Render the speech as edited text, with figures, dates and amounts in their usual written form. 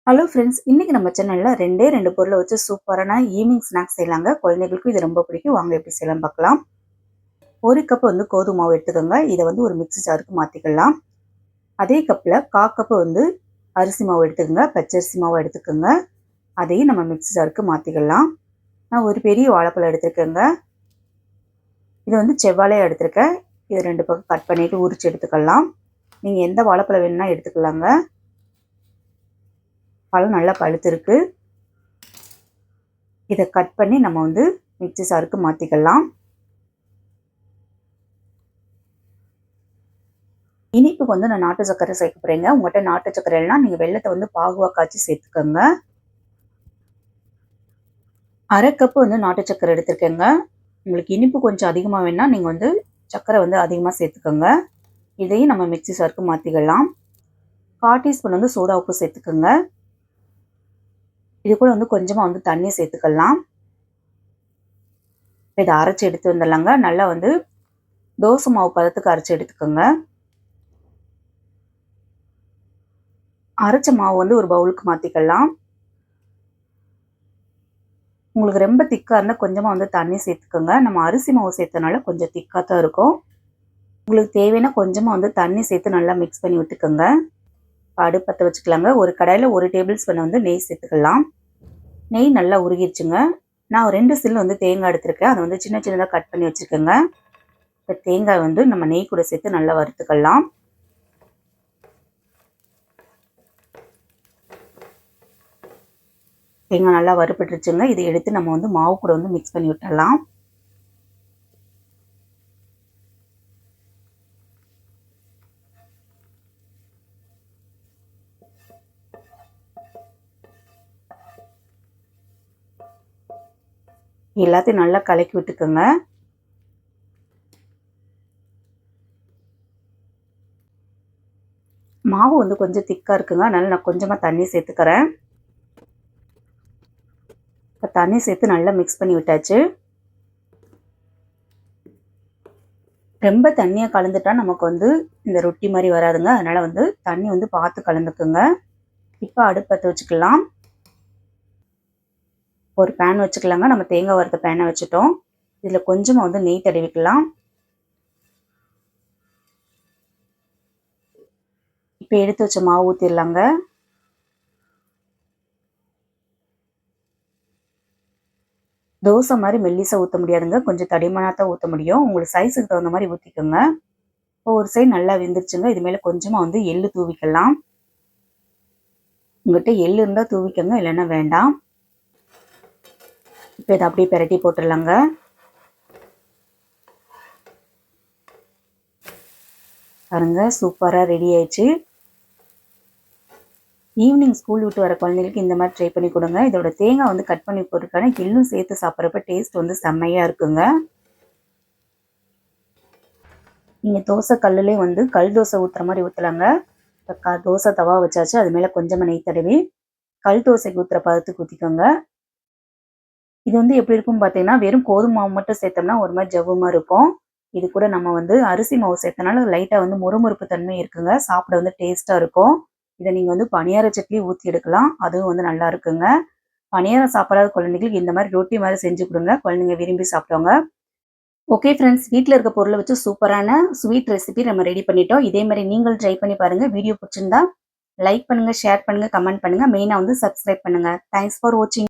Hello friends, இன்னைக்கு நம்ம சேனல்ல ரெண்டே ரெண்டு பொருளை வச்சு சூப்பரான ஈவினிங் ஸ்நாக்ஸ் செய்யலாங்க. குழந்தைகளுக்கும் இது ரொம்ப பிடிக்கும். வாங்க எப்படி செய்யலாம் பார்க்கலாம். ஒரு கப் வந்து கோதுமை மாவு எடுத்துக்கோங்க. இதை வந்து ஒரு மிக்ஸி ஜாருக்கு மாற்றிக்கலாம். அதே கப்பில் கப்பு வந்து அரிசி மாவு எடுத்துக்கோங்க. பச்சரிசி மாவு எடுத்துக்கோங்க. அதையும் நம்ம மிக்ஸி ஜாருக்கு மாற்றிக்கலாம். நான் ஒரு பெரிய வாழைப்பழம் எடுத்துருக்கேங்க. இது வந்து செவ்வாழையாக எடுத்திருக்கேன். இது ரெண்டு பக்கம் கட் பண்ணிவிட்டு உரிச்சு எடுத்துக்கலாம். நீங்கள் எந்த வாழைப்பழம் வேணும்னா எடுத்துக்கலாங்க. பழம் நல்லா பழுத்திருக்கு. இதை கட் பண்ணி நம்ம வந்து மிக்ஸி ஜாருக்கு மாற்றிக்கலாம். இனிப்புக்கு வந்து நான் நாட்டு சர்க்கரை சேர்க்க போகிறேங்க. உங்கள்கிட்ட நாட்டு சர்க்கரை இல்லைனா நீங்கள் வெள்ளத்தை வந்து பாகுவாக காய்ச்சி சேர்த்துக்கோங்க. அரை கப்பு வந்து நாட்டு சர்க்கரை எடுத்துருக்கேங்க. உங்களுக்கு இனிப்பு கொஞ்சம் அதிகமாக வேணால் நீங்கள் வந்து சர்க்கரை வந்து அதிகமாக சேர்த்துக்கோங்க. இதையும் நம்ம மிக்ஸி ஜாருக்கு மாற்றிக்கலாம். 1/4 டீஸ்பூன் வந்து சோடா உப்பு சேர்த்துக்கோங்க. இது கூட வந்து கொஞ்சமாக வந்து தண்ணி சேர்த்துக்கலாம். இதை அரைச்சி எடுத்து வந்துடலாங்க. நல்லா வந்து தோசை மாவு பதத்துக்கு அரைச்சி எடுத்துக்கோங்க. அரைச்ச மாவு வந்து ஒரு பவுலுக்கு மாற்றிக்கலாம். உங்களுக்கு ரொம்ப திக்காக இருந்தால் கொஞ்சமாக வந்து தண்ணி சேர்த்துக்கோங்க. நம்ம அரிசி மாவு சேர்த்தனால கொஞ்சம் திக்காக தான் இருக்கும். உங்களுக்கு தேவைன்னா கொஞ்சமாக வந்து தண்ணி சேர்த்து நல்லா மிக்ஸ் பண்ணி விட்டுக்கோங்க. அடுப்பத்தை வச்சுக்கலாங்க. ஒரு கடாயில் 1 டேபிள் ஸ்பூன் வந்து நெய் சேர்த்துக்கலாம். நெய் நல்லா உருகிடுச்சுங்க. நான் 2 சில்லு வந்து தேங்காய் எடுத்திருக்கேன். அதை வந்து சின்ன சின்னதாக கட் பண்ணி வச்சுருக்கேங்க. இந்த தேங்காய் வந்து நம்ம நெய் கூட சேர்த்து நல்லா வறுத்துக்கலாம். தேங்காய் நல்லா வறுப்பட்டுருச்சுங்க. இதை எடுத்து நம்ம வந்து மாவு கூட வந்து மிக்ஸ் பண்ணி விட்டுடலாம். எல்லாத்தையும் நல்லா கலக்கி விட்டுக்கோங்க. மாவு வந்து கொஞ்சம் திக்காக இருக்குங்க. அதனால் நான் கொஞ்சமாக தண்ணி சேர்த்துக்கிறேன். இப்போ தண்ணி சேர்த்து நல்லா மிக்ஸ் பண்ணி விட்டாச்சு. ரொம்ப தண்ணியாக கலந்துட்டா நமக்கு வந்து இந்த ரொட்டி மாதிரி வராதுங்க. அதனால் வந்து தண்ணி வந்து பார்த்து கலந்துக்குங்க. இப்போ அடுப்பத்தை வச்சுக்கலாம். ஒரு பேன் வச்சுக்கலாங்க. நம்ம தேங்காய் வறுத்த பேனை வச்சுட்டோம். இதில் கொஞ்சமாக வந்து நெய் தடவிக்கலாம். இப்போ எடுத்து வச்ச மாவு ஊற்றிடலாங்க. தோசை மாதிரி மெல்லிசாக ஊற்ற முடியாதுங்க. கொஞ்சம் தடிமனாக தான் ஊற்ற முடியும். உங்களுக்கு சைஸுக்கு தகுந்த மாதிரி ஊற்றிக்கோங்க. இப்போ ஒரு சைடு நல்லா வெந்துருச்சுங்க. இது மேலே கொஞ்சமாக வந்து எள்ளு தூவிக்கலாம். உங்கள்கிட்ட எள்ளு இருந்தால் தூவிக்கோங்க, இல்லைன்னா வேண்டாம். இப்போ இதை அப்படியே பிரட்டி போட்டுடலாங்க. பாருங்க, சூப்பராக ரெடி ஆயிடுச்சு. ஈவினிங் ஸ்கூல் விட்டு வர குழந்தைங்களுக்கு இந்த மாதிரி ட்ரை பண்ணி கொடுங்க. இதோட தேங்காய் வந்து கட் பண்ணி போட்டுருக்காங்க. எள்ளும் சேர்த்து சாப்பிட்றப்ப டேஸ்ட் வந்து செம்மையாக இருக்குங்க. நீங்கள் தோசை கல்லுலேயே வந்து கல் தோசை ஊற்றுற மாதிரி ஊற்றலாங்க. இப்போ தோசை தவா வச்சாச்சு. அது மேலே கொஞ்சமாக நெய் தடவி கல் தோசைக்கு ஊற்றுற பதத்துக்கு ஊற்றிக்கோங்க. இது வந்து எப்படி இருக்கும்னு பார்த்தீங்கன்னா, வெறும் கோதுமை மாவு மட்டும் சேர்த்தோம்னா ஒரு மாதிரி ஜவ்வுமா இருக்கும். இது கூட நம்ம வந்து அரிசி மாவு சேர்த்தனால லைட்டாக வந்து முறுமுறுப்பு தன்மை இருக்குங்க. சாப்பிட வந்து டேஸ்ட்டாக இருக்கும். இதை நீங்கள் வந்து பணியார சட்னி ஊற்றி எடுக்கலாம். அதுவும் வந்து நல்லா இருக்குங்க. பணியாரம் சாப்பிடாத குழந்தைங்களுக்கு இந்த மாதிரி ரொட்டி மாதிரி செஞ்சு கொடுங்க. குழந்தைங்க விரும்பி சாப்பிடுவாங்க. ஓகே ஃப்ரெண்ட்ஸ், வீட்டில் இருக்க பொருளை வச்சு சூப்பரான ஸ்வீட் ரெசிபி நம்ம ரெடி பண்ணிட்டோம். இதே மாதிரி நீங்கள் ட்ரை பண்ணி பாருங்கள். வீடியோ பிடிச்சிருந்தா லைக் பண்ணுங்கள், ஷேர் பண்ணுங்கள், கமெண்ட் பண்ணுங்கள். மெயினாக வந்து சப்ஸ்கிரைப் பண்ணுங்கள். தேங்க்ஸ் ஃபார் வாட்சிங்.